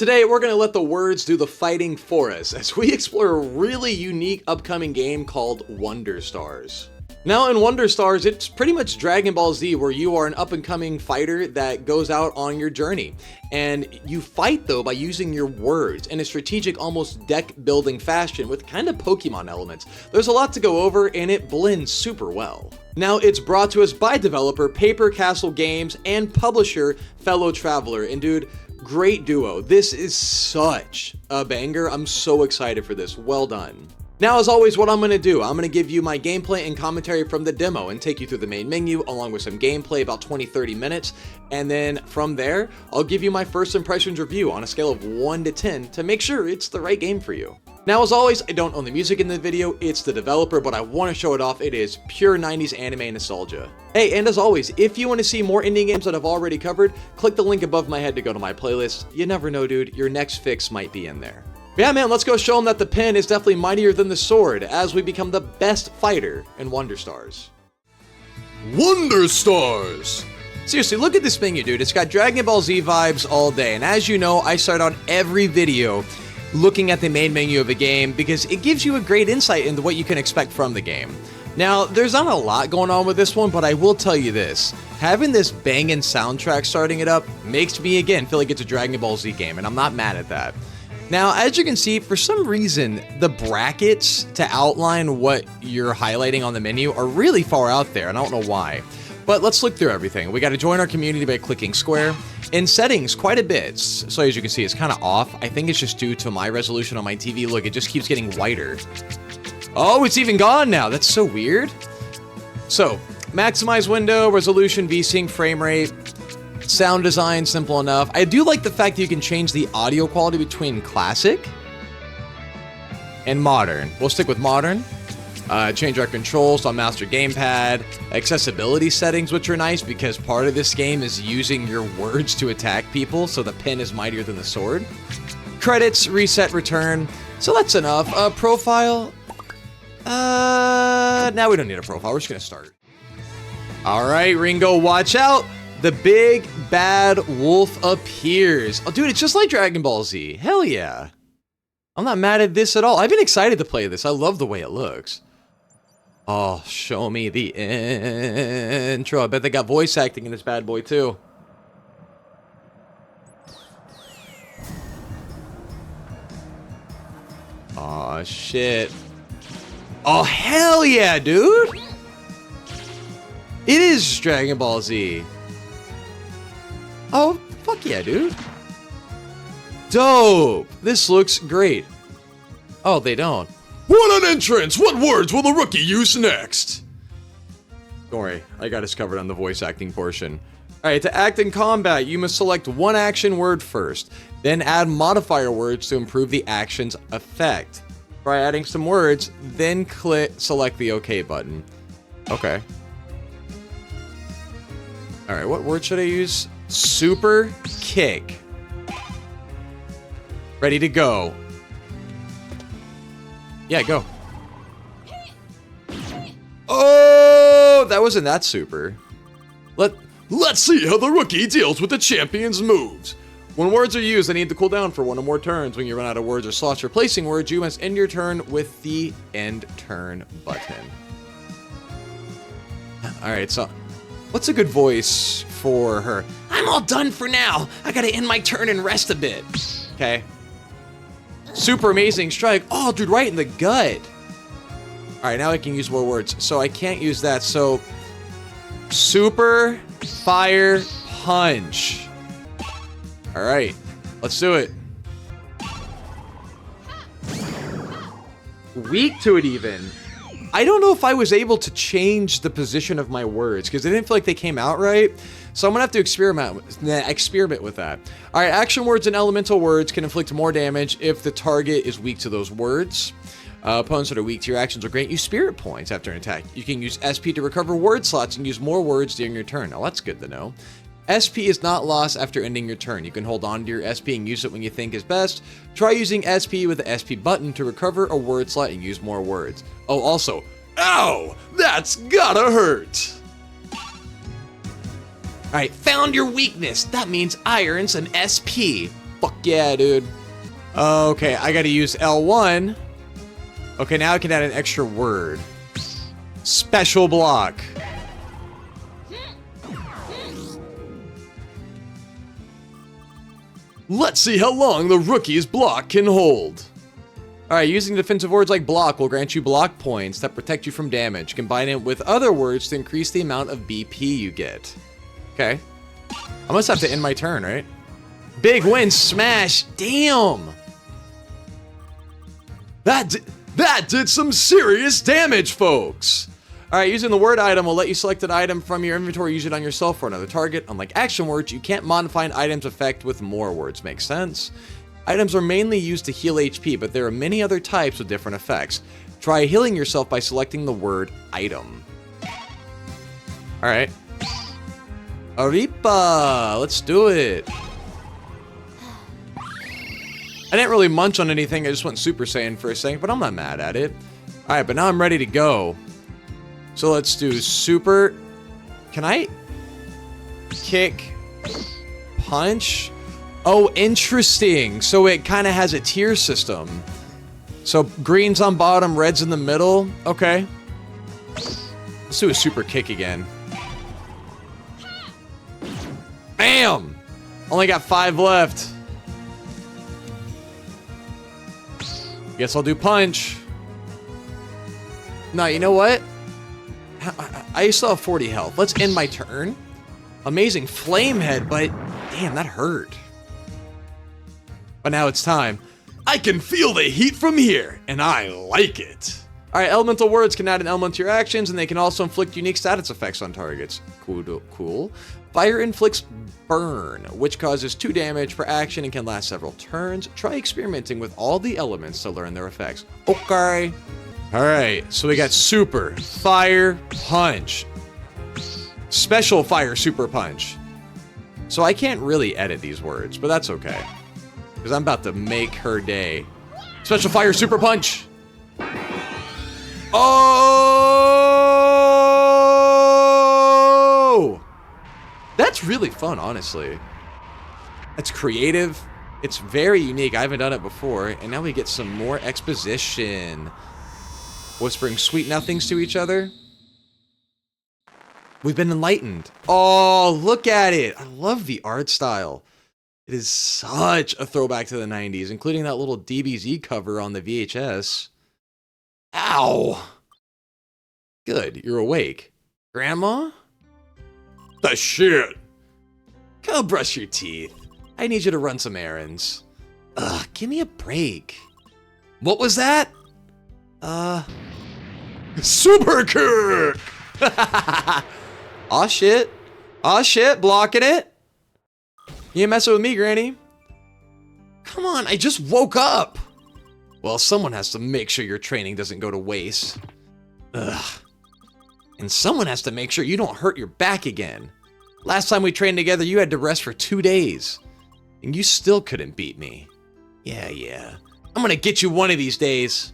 Today, we're going to let the words do the fighting for us as we explore a really unique upcoming game called Wonder Stars. Now, in Wonder Stars, it's pretty much Dragon Ball Z, where you are an up-and-coming fighter that goes out on your journey. And you fight, though, by using your words in a strategic, almost deck-building fashion with kind of Pokemon elements. There's a lot to go over, and it blends super well. Now, it's brought to us by developer Paper Castle Games and publisher Fellow Traveler. And dude, great duo. This is such a banger. I'm so excited for this. Well done. Now, as always, what I'm going to do, I'm going to give you my gameplay and commentary from the demo and take you through the main menu along with some gameplay, about 20-30 minutes. And then from there, I'll give you my first impressions review on a scale of 1 to 10 to make sure it's the right game for you. Now, as always, I don't own the music in the video, it's the developer, but I want to show it off. It is pure 90s anime nostalgia. Hey, and as always, if you want to see more indie games that I've already covered, click the link above my head to go to my playlist. You never know, dude, your next fix might be in there. But yeah, man, let's go show them that the pen is definitely mightier than the sword as we become the best fighter in Wonder Stars. Wonder Stars! Seriously, look at this menu, dude. It's got Dragon Ball Z vibes all day. And as you know, I start out every video looking at the main menu of a game because it gives you a great insight into what you can expect from the game. Now, there's not a lot going on with this one, but I will tell you this. Having this banging soundtrack starting it up makes me, again, feel like it's a Dragon Ball Z game, and I'm not mad at that. Now, as you can see, for some reason, the brackets to outline what you're highlighting on the menu are really far out there, and I don't know why. But let's look through everything. We got to join our community by clicking square. In settings, quite a bit. So as you can see, it's kind of off. I think it's just due to my resolution on my TV. Look, it just keeps getting whiter. Oh, it's even gone now. That's so weird. So, maximize window, resolution, VSync, frame rate. Sound design, simple enough. I do like the fact that you can change the audio quality between classic and modern. We'll stick with modern. Change our controls on master gamepad. Accessibility settings, which are nice because part of this game is using your words to attack people, so the pen is mightier than the sword. Credits, reset, return. So that's enough. Profile. Now we don't need a profile. We're just gonna start. All right, Ringo, watch out. The big bad wolf appears. Oh, dude, it's just like Dragon Ball Z. Hell yeah. I'm not mad at this at all. I've been excited to play this. I love the way it looks. Oh, show me the intro. I bet they got voice acting in this bad boy, too. Oh, shit. Oh, hell yeah, dude. It is Dragon Ball Z. Oh, fuck yeah, dude. Dope. This looks great. Oh, they don't. What an entrance! What words will the rookie use next? Don't worry, I got us covered on the voice acting portion. Alright, to act in combat, you must select one action word first, then add modifier words to improve the action's effect. Try adding some words, then select the OK button. Okay. Alright, what word should I use? Super kick. Ready to go. Yeah, go. Oh, that wasn't that super. Let's see how the rookie deals with the champion's moves. When words are used, they need to cool down for one or more turns. When you run out of words or slots replacing words, you must end your turn with the end turn button. Alright, so what's a good voice for her? I'm all done for now. I gotta end my turn and rest a bit. Okay. Super amazing strike. Oh, dude, right in the gut. All right, now I can use more words. So I can't use that. So super fire punch. All right, let's do it. Weak to it even. I don't know if I was able to change the position of my words because I didn't feel like they came out right. So I'm gonna have to experiment with that. All right, action words and elemental words can inflict more damage if the target is weak to those words. Opponents that are weak to your actions will grant you spirit points after an attack. You can use SP to recover word slots and use more words during your turn. Now that's good to know. SP is not lost after ending your turn. You can hold on to your SP and use it when you think is best. Try using SP with the SP button to recover a word slot and use more words. Oh, also, ow! That's gotta hurt! Alright, found your weakness. That means irons and SP. Fuck yeah, dude. Okay, I gotta use L1. Okay, now I can add an extra word. Special block. Let's see how long the rookie's block can hold. Alright, using defensive words like block will grant you block points that protect you from damage. Combine it with other words to increase the amount of BP you get. Okay. I must have to end my turn, right? Big win, smash! Damn! That did some serious damage, folks. Alright, using the word item will let you select an item from your inventory, use it on yourself or another target. Unlike action words, you can't modify an item's effect with more words. Makes sense? Items are mainly used to heal HP, but there are many other types with different effects. Try healing yourself by selecting the word item. Alright. Aripa! Let's do it! I didn't really munch on anything, I just went Super Saiyan for a second, but I'm not mad at it. Alright, but now I'm ready to go. So let's do super... Can I... Kick... Punch... Oh, interesting. So it kind of has a tier system. So green's on bottom, red's in the middle. Okay. Let's do a super kick again. Bam! Only got 5 left. Guess I'll do punch. No, you know what? I still have 40 health. Let's end my turn. Amazing flame head, but damn, that hurt. But now it's time. I can feel the heat from here, and I like it. Alright, elemental words can add an element to your actions, and they can also inflict unique status effects on targets. Cool. Fire inflicts burn, which causes 2 damage per action and can last several turns. Try experimenting with all the elements to learn their effects. Okay. Alright, so we got super, fire, punch. Special fire, super punch. So I can't really edit these words, but that's okay. Because I'm about to make her day. Special fire, super punch. Oh! That's really fun, honestly. It's creative. It's very unique. I haven't done it before. And now we get some more exposition. Whispering sweet nothings to each other. We've been enlightened. Oh, look at it. I love the art style. It is such a throwback to the 90s, including that little DBZ cover on the VHS. Ow! Good, you're awake. Grandma? The shit. Go brush your teeth. I need you to run some errands. Ugh, give me a break. What was that? Super kick! Aw shit. Aw shit, blocking it. You ain't messing with me, Granny. Come on, I just woke up. Well, someone has to make sure your training doesn't go to waste. Ugh. And someone has to make sure you don't hurt your back again. Last time we trained together, you had to rest for 2 days. And you still couldn't beat me. Yeah. I'm gonna get you one of these days.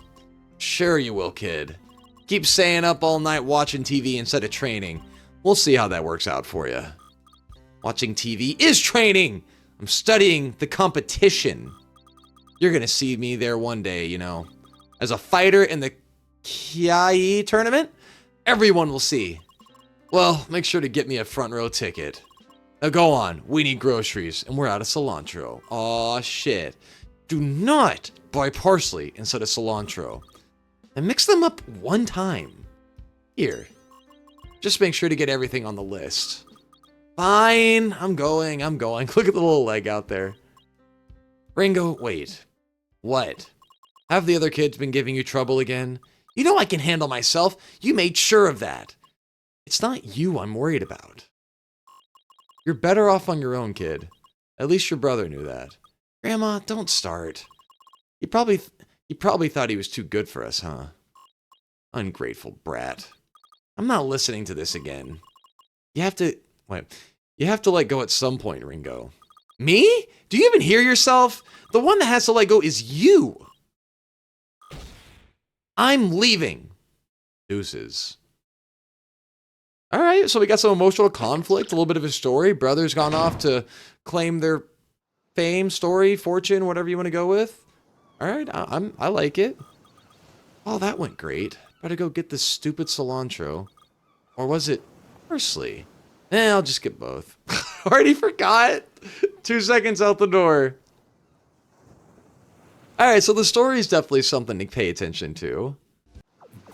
Sure you will, kid. Keep staying up all night watching TV instead of training. We'll see how that works out for you. Watching TV is training! I'm studying the competition. You're gonna see me there one day, you know. As a fighter in the Kiai tournament, everyone will see. Well, make sure to get me a front row ticket. Now go on, we need groceries, and we're out of cilantro. Aw, shit. Do not buy parsley instead of cilantro. And mix them up one time. Here. Just make sure to get everything on the list. Fine, I'm going. Look at the little leg out there. Ringo, wait. What? Have the other kids been giving you trouble again? You know I can handle myself. You made sure of that. It's not you I'm worried about. You're better off on your own, kid. At least your brother knew that. Grandma, don't start. You probably thought he was too good for us, huh? Ungrateful brat. I'm not listening to this again. You have to let go at some point, Ringo. Me? Do you even hear yourself? The one that has to let go is you. I'm leaving. Deuces. All right, so we got some emotional conflict, a little bit of a story. Brother's gone off to claim their fame, story, fortune, whatever you want to go with. All right, I like it. Oh, that went great. Better go get this stupid cilantro. Or was it parsley? I'll just get both. Already forgot. 2 seconds out the door. All right, so the story is definitely something to pay attention to.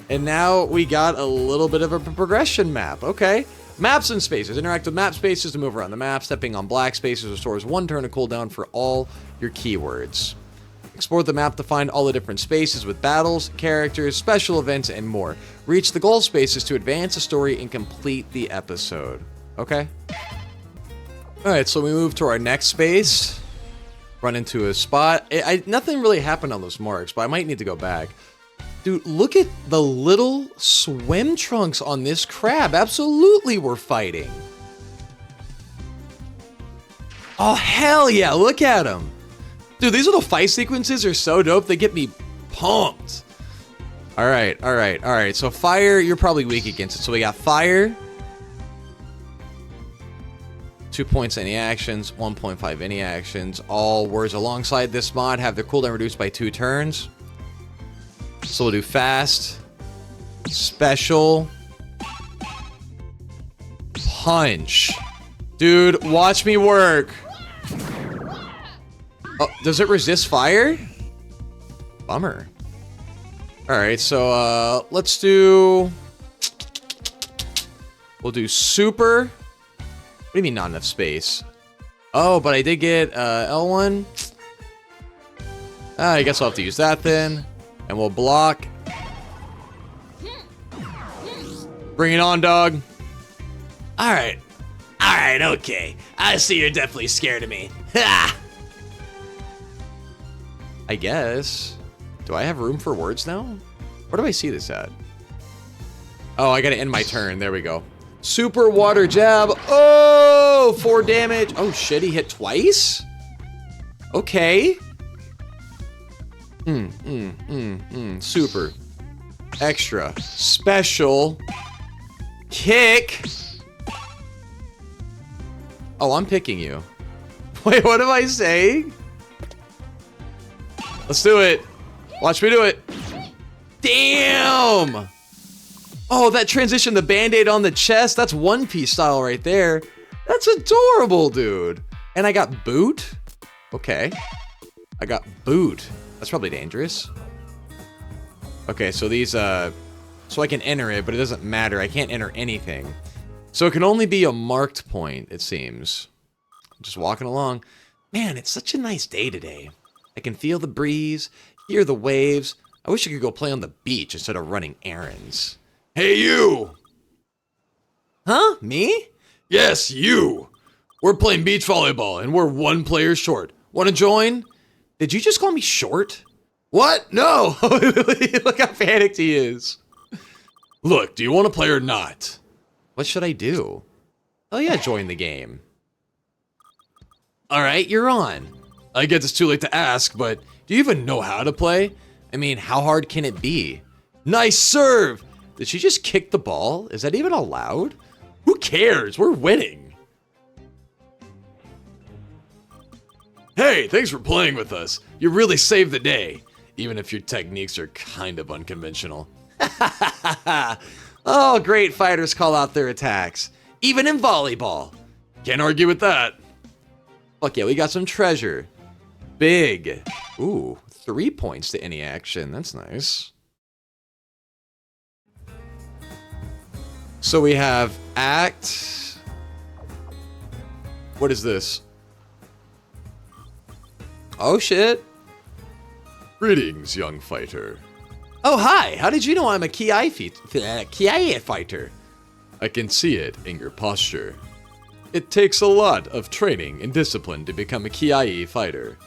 And now we got a little bit of a progression map. Okay. Maps and spaces. Interact with map spaces to move around the map. Stepping on black spaces restores 1 turn of cooldown for all your keywords. Explore the map to find all the different spaces with battles, characters, special events, and more. Reach the goal spaces to advance the story and complete the episode. Okay. Alright, so we move to our next space. Run into a spot. Nothing really happened on those marks, but I might need to go back. Dude, look at the little swim trunks on this crab. Absolutely we're fighting. Oh, hell yeah. Look at them. Dude, these little fight sequences are so dope. They get me pumped. All right. So fire, you're probably weak against it. So we got fire. 2 points any actions, 1.5 any actions. All words alongside this mod have their cooldown reduced by 2 turns. So we'll do fast, special, punch. Dude, watch me work. Oh, does it resist fire? Bummer. All right, so let's do... We'll do super. What do you mean not enough space? Oh, but I did get L1. I guess I'll have to use that then. And we'll block. Bring it on, dog. Alright, okay. I see you're definitely scared of me. Ha! I guess. Do I have room for words now? Where do I see this at? Oh, I gotta end my turn. There we go. Super water jab. Oh, 4 damage. Oh shit, he hit twice? Okay. Super. Extra. Special. Kick. Oh, I'm picking you. Wait, what am I saying? Let's do it. Watch me do it. Damn. Oh, that transition, the band-aid on the chest. That's One Piece style right there. That's adorable, dude. And I got boot. Okay. I got boot. That's probably dangerous. Okay, so these, so I can enter it, but it doesn't matter. I can't enter anything. So it can only be a marked point, it seems. Just walking along. Man, it's such a nice day today. I can feel the breeze, hear the waves. I wish I could go play on the beach instead of running errands. Hey, you! Huh? Me? Yes, you! We're playing beach volleyball, and we're 1 player short. Want to join? Did you just call me short? What? No! Look how panicked he is. Look, do you want to play or not? What should I do? Oh yeah, join the game. Alright, you're on. I guess it's too late to ask, but do you even know how to play? I mean, how hard can it be? Nice serve! Did she just kick the ball? Is that even allowed? Who cares? We're winning. Hey, thanks for playing with us. You really saved the day, even if your techniques are kind of unconventional. Oh, great fighters call out their attacks. Even in volleyball. Can't argue with that. Fuck yeah, we got some treasure. Big. Ooh, 3 points to any action. That's nice. So we have act. What is this? Oh shit. Greetings, young fighter. Oh hi, how did you know I'm a Kiai fighter? I can see it in your posture. It takes a lot of training and discipline to become a Kiai fighter.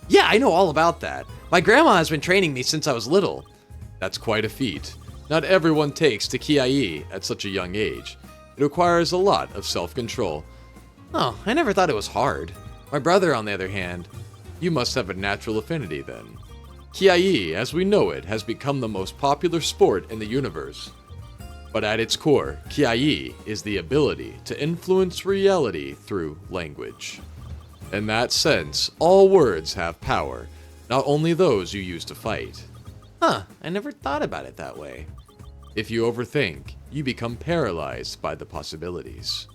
Yeah, I know all about that. My grandma has been training me since I was little. That's quite a feat. Not everyone takes to Kiai at such a young age. It requires a lot of self-control. Oh, I never thought it was hard. My brother, on the other hand, you must have a natural affinity then. Kiai, as we know it, has become the most popular sport in the universe. But at its core, Kiai is the ability to influence reality through language. In that sense, all words have power, not only those you use to fight. Huh, I never thought about it that way. If you overthink, you become paralyzed by the possibilities.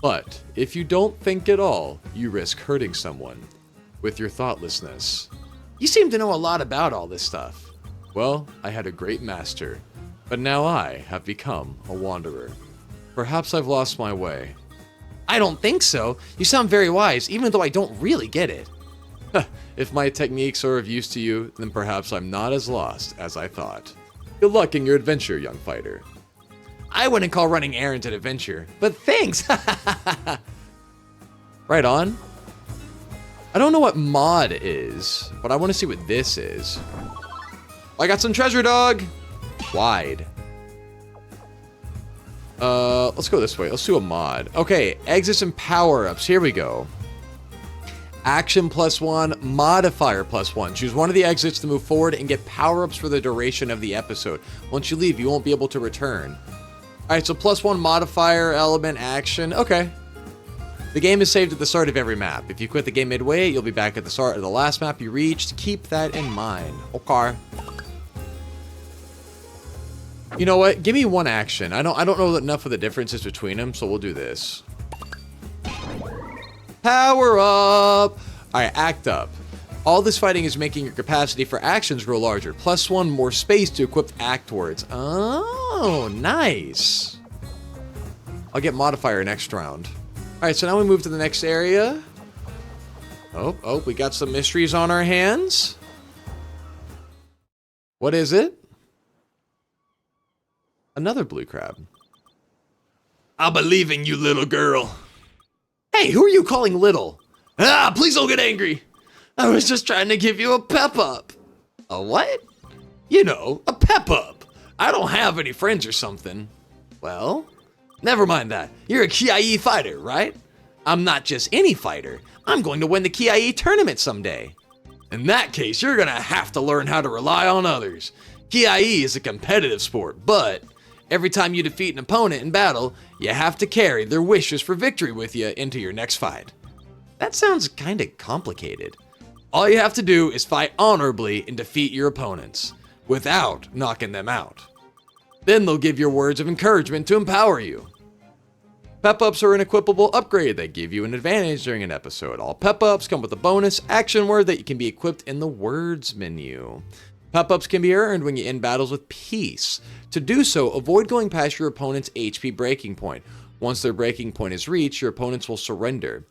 But if you don't think at all, you risk hurting someone with your thoughtlessness. You seem to know a lot about all this stuff. Well, I had a great master, but now I have become a wanderer. Perhaps I've lost my way. I don't think so. You sound very wise, even though I don't really get it. If my techniques are of use to you, then perhaps I'm not as lost as I thought. Good luck in your adventure, young fighter. I wouldn't call running errands an adventure, but thanks! Right on. I don't know what mod is, but I want to see what this is. I got some treasure, dog! Wide. Let's go this way. Let's do a mod. Okay, exits and power-ups. Here we go. Action +1, modifier +1. Choose one of the exits to move forward and get power-ups for the duration of the episode. Once you leave, you won't be able to return. Alright, so +1 modifier, element, action. Okay. The game is saved at the start of every map. If you quit the game midway, you'll be back at the start of the last map you reached. Keep that in mind. Okay. You know what? Give me one action. I don't know enough of the differences between them, so we'll do this. Power up! Alright, act up. All this fighting is making your capacity for actions grow larger. +1 more space to equip act words. Oh, nice. I'll get modifier next round. Alright, so now we move to the next area. Oh, we got some mysteries on our hands. What is it? Another blue crab. I believe in you, little girl. Hey, who are you calling little? Ah, please don't get angry. I was just trying to give you a pep up. A what? You know, a pep up. I don't have any friends or something. Well, never mind that. You're a Kiai fighter, right? I'm not just any fighter. I'm going to win the Kiai tournament someday. In that case, you're gonna have to learn how to rely on others. Kiai is a competitive sport, but every time you defeat an opponent in battle, you have to carry their wishes for victory with you into your next fight. That sounds kinda complicated. All you have to do is fight honorably and defeat your opponents, without knocking them out. Then they'll give your words of encouragement to empower you. Pep-ups are an equipable upgrade that give you an advantage during an episode. All pep-ups come with a bonus action word that can be equipped in the words menu. Pep-ups can be earned when you end battles with peace. To do so, avoid going past your opponent's HP breaking point. Once their breaking point is reached, your opponents will surrender.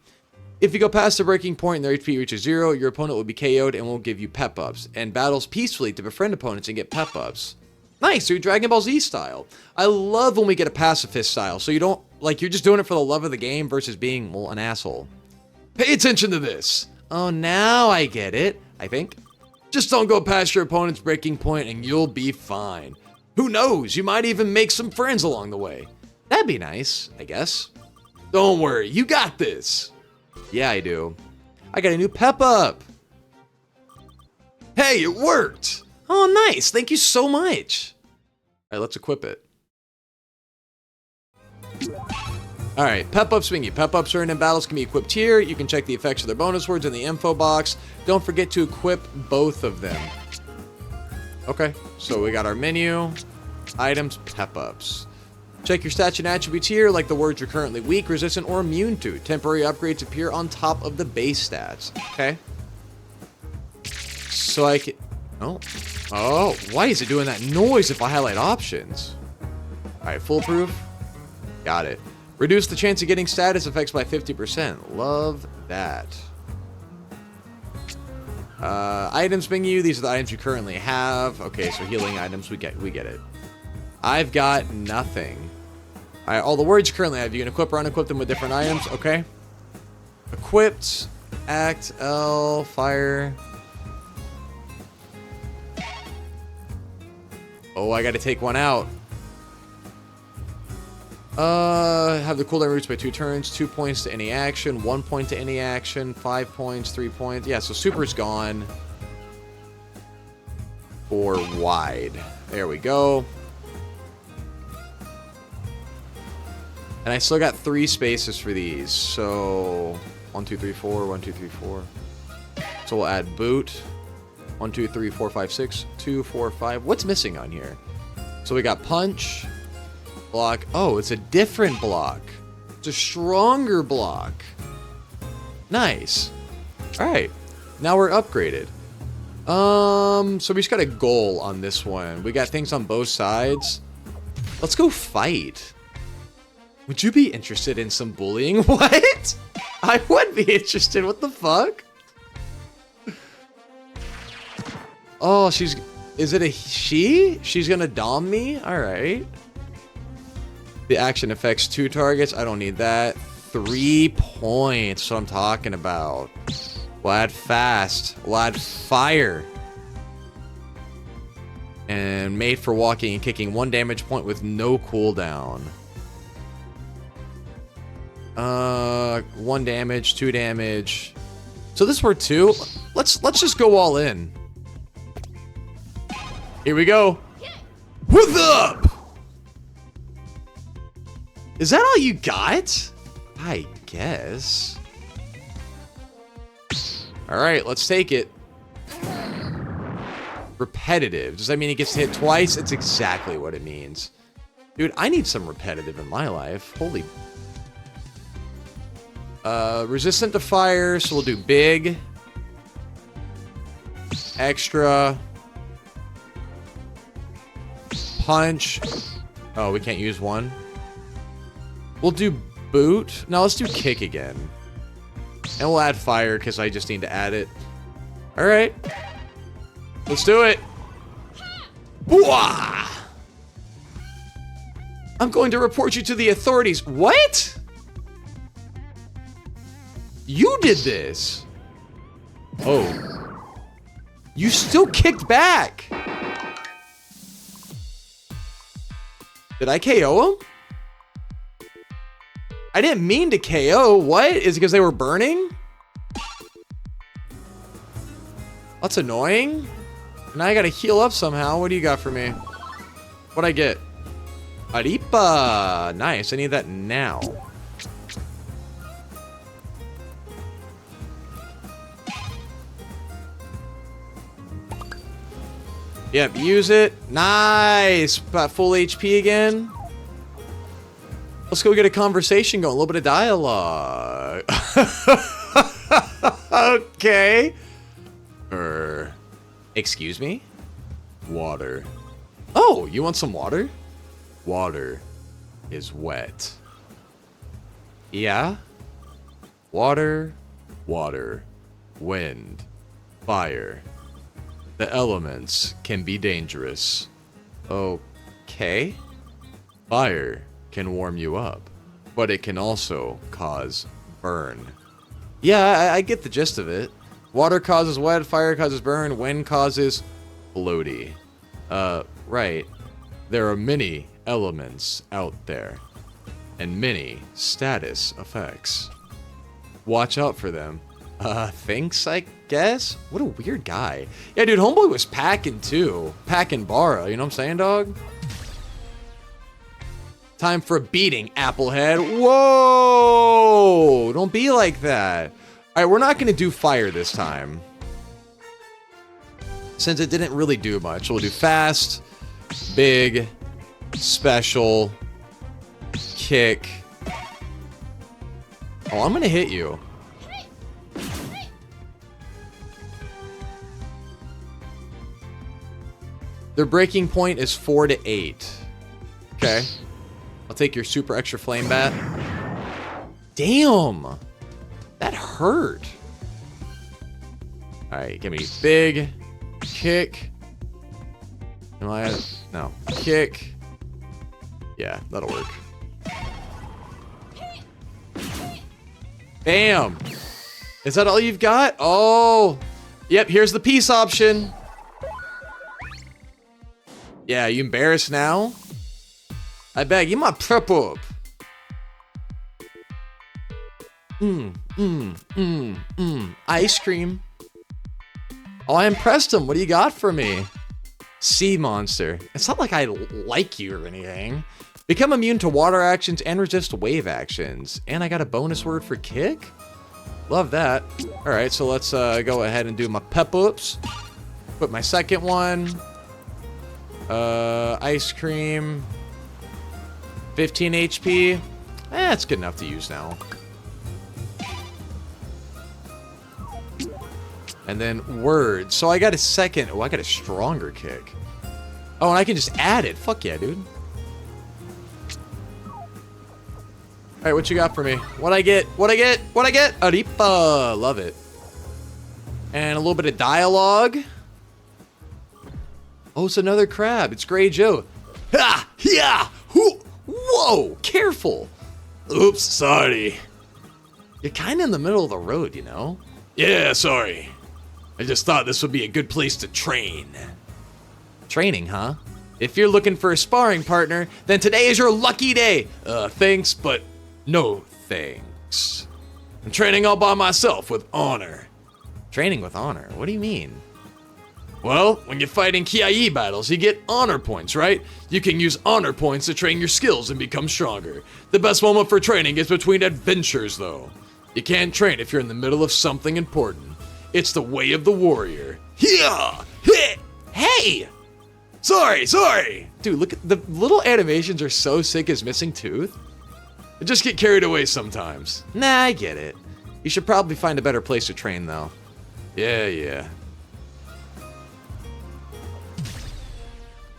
If you go past the breaking point and their HP reaches 0, your opponent will be KO'd and will give you pep-ups. And battles peacefully to befriend opponents and get pep-ups. Nice, dude, Dragon Ball Z style. I love when we get a pacifist style, so you don't, like, you're just doing it for the love of the game versus being, well, an asshole. Pay attention to this. Oh, now I get it, I think. Just don't go past your opponent's breaking point and you'll be fine. Who knows, you might even make some friends along the way. That'd be nice, I guess. Don't worry, you got this. Yeah, I do. I got a new pep-up. Hey, it worked. Oh, nice. Thank you so much. All right, let's equip it. All right, pep-up swingy. Pep-ups earned in battles can be equipped here. You can check the effects of their bonus words in the info box. Don't forget to equip both of them. Okay, so we got our menu, items, pep-ups. Check your stats and attributes here, like the words you're currently weak, resistant, or immune to. Temporary upgrades appear on top of the base stats. Okay. So I can... Oh, why is it doing that noise if I highlight options? Alright, foolproof. Got it. Reduce the chance of getting status effects by 50%. Love that. Items menu. These are the items you currently have. Okay, so healing items. We get it. I've got nothing. Alright, all the words you currently have. You can equip or unequip them with different items. Okay. Equipped. Act. L. Fire. Oh, I gotta take one out. Have the cooldown routes by 2 turns, 2 points to any action, 1 point to any action, 5 points, 3 points. Yeah, so super's gone. Or wide. There we go. And I still got 3 spaces for these, so 1, 2, 3, 4. 1, 2, 3, 4. So we'll add boot. 1, 2, 3, 4, 5, 6. 2, 4, 5. What's missing on here? So we got punch, block. Oh, it's a different block. It's a stronger block. Nice. All right. Now we're upgraded. So we just got a goal on this one. We got things on both sides. Let's go fight. Would you be interested in some bullying? What? I would be interested. What the fuck? Oh, is it a she? She's gonna dom me? Alright. The action affects 2 targets. I don't need that. 3 points. That's what I'm talking about. We'll add fast. We'll add fire. And made for walking and kicking. 1 damage point with no cooldown. 1 damage, 2 damage. So this were 2. Let's just go all in. Here we go. What's up? Is that all you got? I guess. All right, let's take it. Repetitive. Does that mean he gets to hit twice? It's exactly what it means. Dude, I need some repetitive in my life. Holy. Resistant to fire, so we'll do big. Extra. Punch. Oh, we can't use 1. We'll do boot. No, let's do kick again. And we'll add fire because I just need to add it. All right. Let's do it. Wah! I'm going to report you to the authorities. What? You did this. Oh. You still kicked back. Did I KO him? I didn't mean to KO. What? Is it because they were burning? That's annoying. Now I gotta heal up somehow. What do you got for me? What'd I get? Aripa. Nice. I need that now. Yep, use it. Nice. Got full HP again. Let's go get a conversation going. A little bit of dialogue. Okay. Excuse me? Water. Oh, you want some water? Water is wet. Yeah? Water, water, wind, fire. The elements can be dangerous. Okay. Fire can warm you up, but it can also cause burn. Yeah, I get the gist of it. Water causes wet, fire causes burn, wind causes floaty. Right. There are many elements out there, and many status effects. Watch out for them. Thanks, I guess? What a weird guy. Yeah, dude, homeboy was packing too. Packing Bara, you know what I'm saying, dog? Time for a beating, Applehead. Whoa! Don't be like that. All right, we're not going to do fire this time. Since it didn't really do much, we'll do fast, big, special, kick. Oh, I'm going to hit you. Their breaking point is 4 to 8. Okay. I'll take your super extra flame bat. Damn. That hurt. Alright, give me big. Kick. No. Kick. Yeah, that'll work. Bam. Is that all you've got? Oh. Yep, here's the peace option. Yeah, you embarrassed now? I beg you, my prep up. Ice cream. Oh, I impressed him. What do you got for me? Sea monster. It's not like I like you or anything. Become immune to water actions and resist wave actions. And I got a bonus word for kick? Love that. All right, so let's go ahead and do my pep-ups. Put my second one. Ice cream. 15 HP. That's good enough to use now. And then words. So I got a second. Oh, I got a stronger kick. Oh, and I can just add it. Fuck yeah, dude. All right, what you got for me? What I get? What I get? What I get? Aripa. Love it. And a little bit of dialogue. Oh, it's another crab. It's Grey Joe. Ha! Yeah! Whoa! Careful! Oops, sorry. You're kind of in the middle of the road, you know? Yeah, sorry. I just thought this would be a good place to train. Training, huh? If you're looking for a sparring partner, then today is your lucky day. Thanks, but no thanks. I'm training all by myself with honor. Training with honor? What do you mean? Well, when you fight in Kiai battles, you get honor points, right? You can use honor points to train your skills and become stronger. The best moment for training is between adventures, though. You can't train if you're in the middle of something important. It's the way of the warrior. Yeah! Hit! Hey! Sorry! Dude, look at the little animations are so sick as missing tooth. I just get carried away sometimes. Nah, I get it. You should probably find a better place to train, though. Yeah.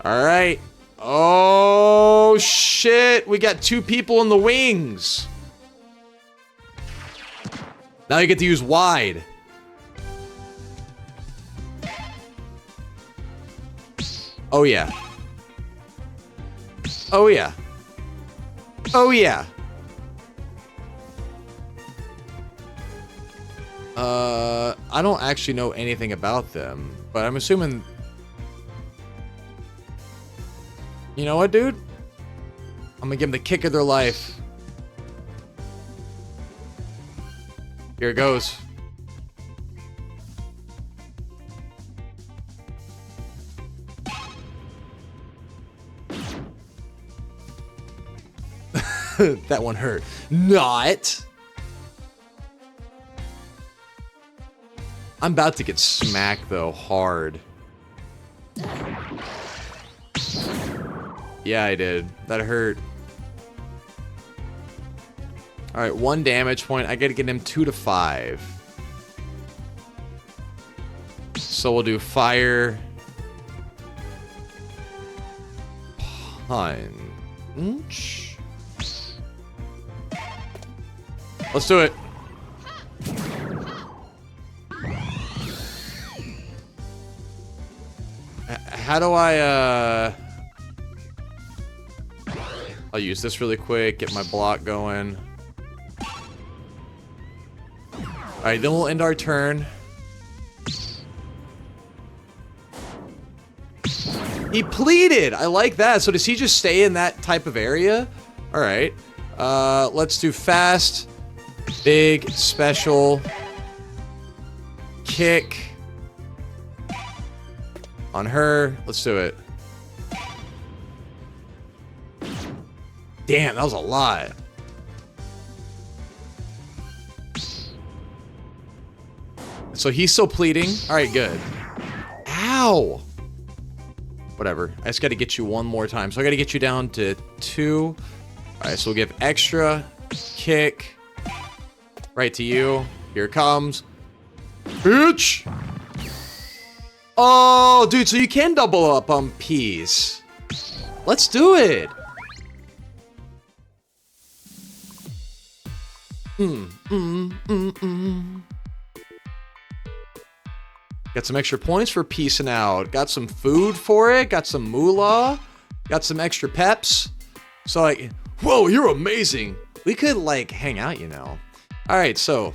Alright. Oh, shit. We got 2 people in the wings. Now you get to use wide. Oh, yeah. Oh, yeah. Oh, yeah. I don't actually know anything about them, but I'm assuming... You know what, dude? I'm gonna give them the kick of their life. Here it goes. That one hurt. Not. I'm about to get smacked, though, hard. Yeah, I did. That hurt. Alright, 1 damage point. I gotta get him 2 to 5. So we'll do fire. Punch. Let's do it. How do I, I'll use this really quick, get my block going. Alright, then we'll end our turn. He pleaded! I like that. So does he just stay in that type of area? Alright. Let's do fast, big, special, kick. On her. Let's do it. Damn, that was a lot. So he's still pleading. Alright, good. Ow! Whatever. I just gotta get you one more time. So I gotta get you down to 2. Alright, so we'll give extra. Kick. Right to you. Here it comes. Bitch! Oh, dude, so you can double up on P's. Let's do it. Got some extra points for peacing out. Got some food for it. Got some moolah. Got some extra peps. So like, whoa, you're amazing. We could like hang out, you know. All right, so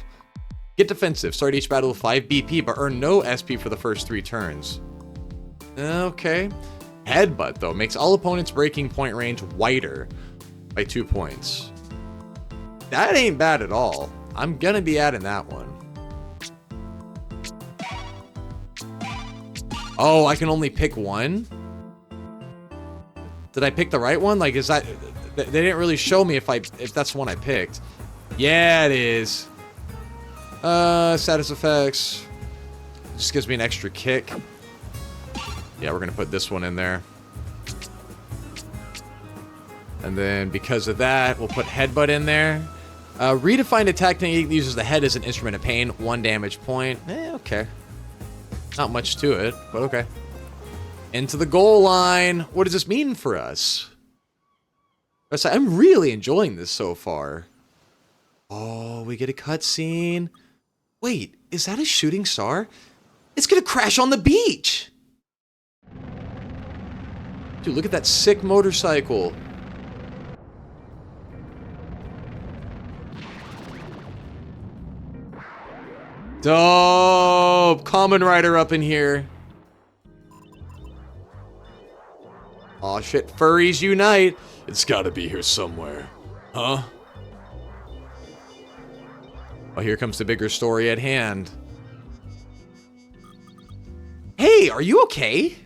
get defensive. Start each battle with 5 BP, but earn no SP for the first 3 turns. Okay. Headbutt, though, makes all opponents' breaking point range wider by 2 points. That ain't bad at all. I'm gonna be adding that one. Oh, I can only pick one? Did I pick the right one? Like, is that... They didn't really show me if that's the one I picked. Yeah, it is. Status effects. Just gives me an extra kick. Yeah, we're gonna put this one in there. And then because of that, we'll put headbutt in there. Redefined attack technique uses the head as an instrument of pain. 1 damage point. Okay. Not much to it, but okay. Into the goal line. What does this mean for us? I'm really enjoying this so far. Oh, we get a cutscene. Wait, is that a shooting star? It's gonna crash on the beach! Dude, look at that sick motorcycle. Dope! Common Rider up in here. Aw, shit. Furries unite. It's gotta be here somewhere. Huh? Oh, here comes the bigger story at hand. Hey, are you okay?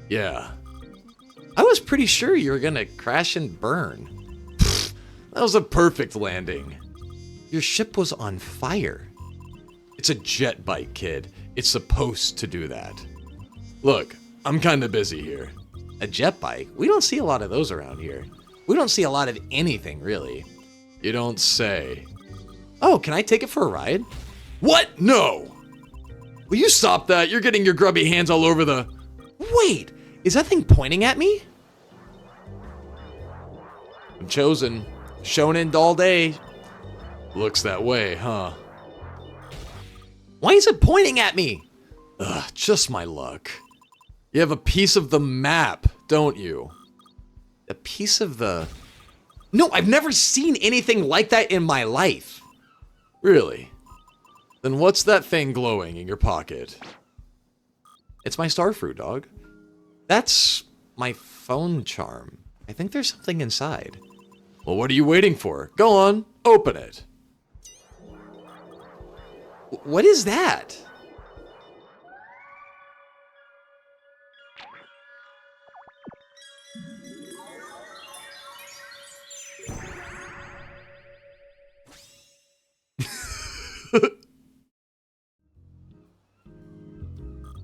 Yeah. I was pretty sure you were gonna crash and burn. Pfft, that was a perfect landing. Your ship was on fire. It's a jet bike, kid. It's supposed to do that. Look, I'm kinda busy here. A jet bike? We don't see a lot of those around here. We don't see a lot of anything, really. You don't say. Oh, can I take it for a ride? What? No! Will you stop that? You're getting your grubby hands all over the... Wait! Is that thing pointing at me? I'm chosen. Shonen all day. Looks that way, huh? Why is it pointing at me? Ugh, just my luck. You have a piece of the map, don't you? A piece of the... No, I've never seen anything like that in my life. Really? Then what's that thing glowing in your pocket? It's my starfruit, dog. That's my phone charm. I think there's something inside. Well, what are you waiting for? Go on, open it. What is that?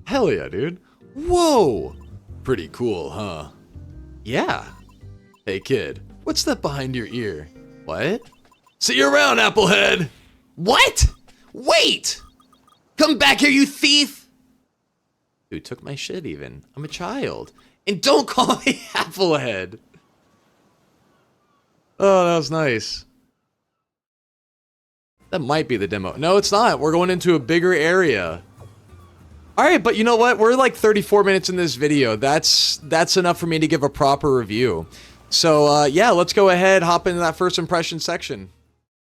Hell yeah, dude. Whoa! Pretty cool, huh? Yeah. Hey, kid, what's that behind your ear? What? See you around, Applehead! What? Wait! Come back here, you thief! Dude took my shit even. I'm a child. And don't call me Applehead! Oh, that was nice. That might be the demo. No, it's not. We're going into a bigger area. Alright, but you know what? We're like 34 minutes in this video. That's enough for me to give a proper review. So, yeah, let's go ahead, hop into that first impression section.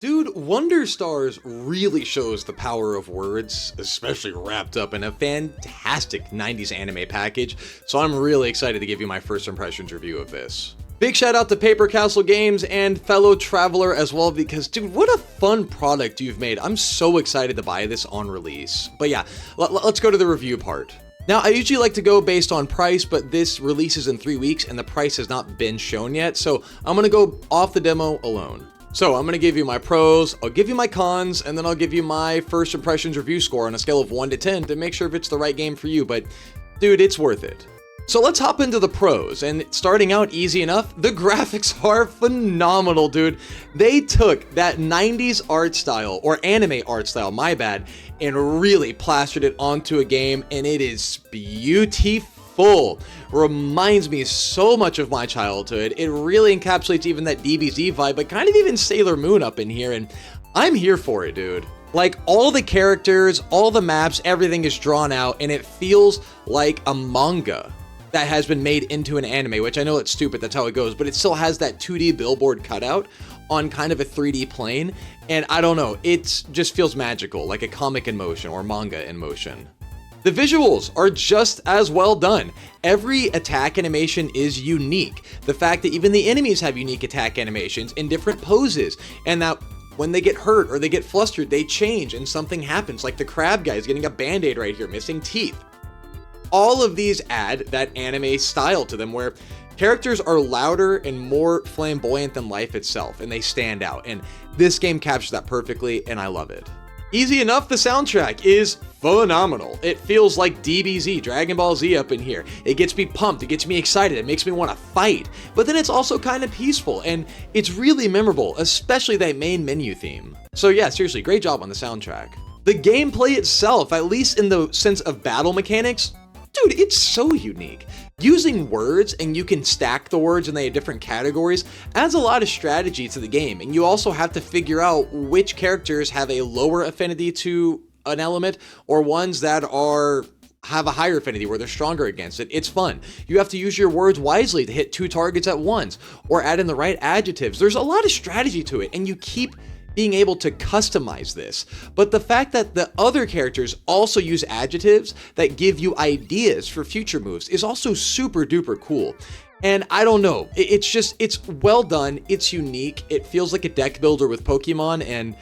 Dude, Wonder Stars really shows the power of words, especially wrapped up in a fantastic 90s anime package, so I'm really excited to give you my first impressions review of this. Big shout out to Paper Castle Games and Fellow Traveler as well, because dude, what a fun product you've made. I'm so excited to buy this on release. But yeah, let's go to the review part. Now, I usually like to go based on price, but this releases in 3 weeks and the price has not been shown yet, so I'm gonna go off the demo alone. So I'm gonna give you my pros, I'll give you my cons, and then I'll give you my first impressions review score on a scale of 1 to 10 to make sure if it's the right game for you, but dude, it's worth it. So let's hop into the pros, and starting out easy enough, the graphics are phenomenal, dude. They took that 90s art style, or anime art style, my bad, and really plastered it onto a game, and it is beautiful. Reminds me so much of my childhood. It really encapsulates even that DBZ vibe, but kind of even Sailor Moon up in here, and I'm here for it, dude. Like, all the characters, all the maps, everything is drawn out, and it feels like a manga that has been made into an anime, which I know it's stupid, that's how it goes, but it still has that 2D billboard cutout on kind of a 3D plane, and I don't know, it just feels magical, like a comic in motion or manga in motion. The visuals are just as well done. Every attack animation is unique. The fact that even the enemies have unique attack animations in different poses, and that when they get hurt or they get flustered, they change and something happens, like the crab guy is getting a band-aid right here, missing teeth. All of these add that anime style to them where Characters are louder and more flamboyant than life itself, and they stand out, and this game captures that perfectly, and I love it. Easy enough, the soundtrack is phenomenal. It feels like DBZ, Dragon Ball Z up in here. It gets me pumped, it gets me excited, it makes me want to fight, but then it's also kind of peaceful, and it's really memorable, especially that main menu theme. So yeah, seriously, great job on the soundtrack. The gameplay itself, at least in the sense of battle mechanics, dude, it's so unique. Using words, and you can stack the words and they have different categories, adds a lot of strategy to the game, and you also have to figure out which characters have a lower affinity to an element or ones that have a higher affinity where they're stronger against it. It's fun. You have to use your words wisely to hit 2 targets at once or add in the right adjectives. There's a lot of strategy to it, and you keep being able to customize this. But the fact that the other characters also use adjectives that give you ideas for future moves is also super duper cool. And I don't know, it's well done, it's unique, it feels like a deck builder with Pokemon, and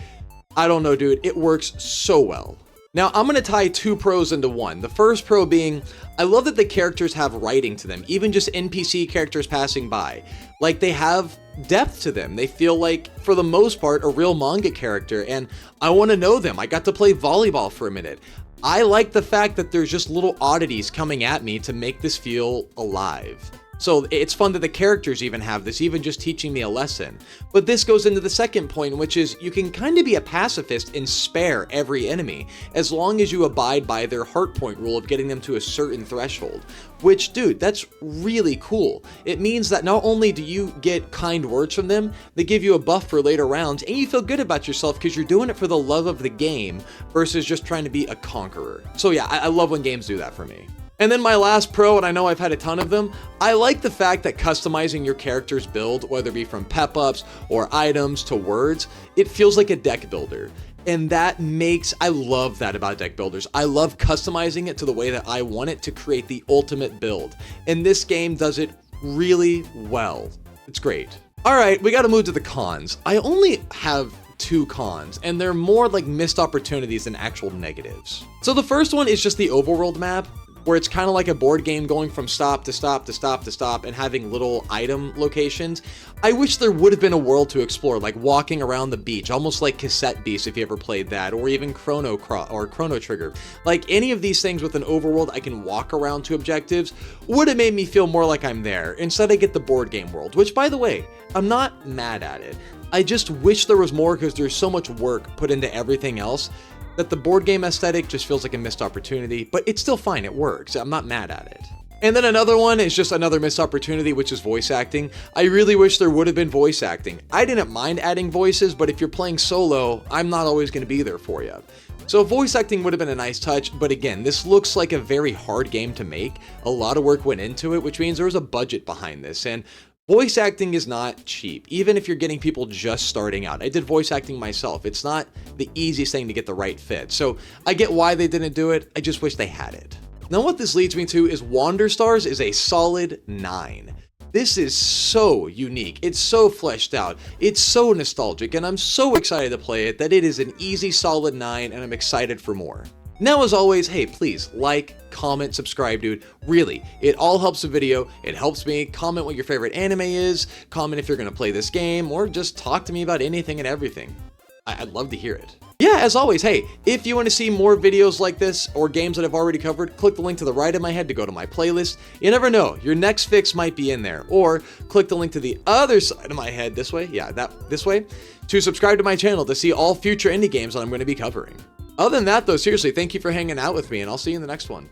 I don't know, dude, it works so well. Now, I'm gonna tie 2 pros into one. The first pro being, I love that the characters have writing to them, even just NPC characters passing by. Like, they have depth to them. They feel like, for the most part, a real manga character, and I want to know them. I got to play volleyball for a minute. I like the fact that there's just little oddities coming at me to make this feel alive. So it's fun that the characters even have this, even just teaching me a lesson. But this goes into the second point, which is you can kind of be a pacifist and spare every enemy, as long as you abide by their heart point rule of getting them to a certain threshold. Which, dude, that's really cool. It means that not only do you get kind words from them, they give you a buff for later rounds, and you feel good about yourself because you're doing it for the love of the game versus just trying to be a conqueror. So yeah, I love when games do that for me. And then my last pro, and I know I've had a ton of them, I like the fact that customizing your character's build, whether it be from pep-ups or items to words, it feels like a deck builder. And that makes, I love that about deck builders. I love customizing it to the way that I want it to create the ultimate build. And this game does it really well. It's great. All right, we gotta move to the cons. I only have 2 cons, and they're more like missed opportunities than actual negatives. So the first one is just the overworld map, where it's kind of like a board game going from stop to stop to stop to stop and having little item locations. I wish there would have been a world to explore, like walking around the beach, almost like Cassette Beast if you ever played that, or even Chrono Trigger. Like any of these things with an overworld I can walk around to objectives would have made me feel more like I'm there. Instead I get the board game world, which, by the way, I'm not mad at it. I just wish there was more because there's so much work put into everything else that the board game aesthetic just feels like a missed opportunity, but it's still fine, it works. I'm not mad at it. And then another one is just another missed opportunity, which is voice acting. I really wish there would have been voice acting. I didn't mind adding voices, but if you're playing solo, I'm not always going to be there for you. So voice acting would have been a nice touch, but again, this looks like a very hard game to make. A lot of work went into it, which means there was a budget behind this, and voice acting is not cheap, even if you're getting people just starting out. I did voice acting myself. It's not the easiest thing to get the right fit. So I get why they didn't do it. I just wish they had it. Now what this leads me to is Wander Stars is a solid 9. This is so unique. It's so fleshed out. It's so nostalgic, and I'm so excited to play it that it is an easy solid 9, and I'm excited for more. Now, as always, hey, please like, comment, subscribe, dude. Really, it all helps the video. It helps me. Comment what your favorite anime is. Comment if you're going to play this game, or just talk to me about anything and everything. I'd love to hear it. Yeah, as always, hey, if you want to see more videos like this or games that I've already covered, click the link to the right of my head to go to my playlist. You never know, your next fix might be in there. Or click the link to the other side of my head this way, this way, to subscribe to my channel to see all future indie games that I'm going to be covering. Other than that, though, seriously, thank you for hanging out with me, and I'll see you in the next one.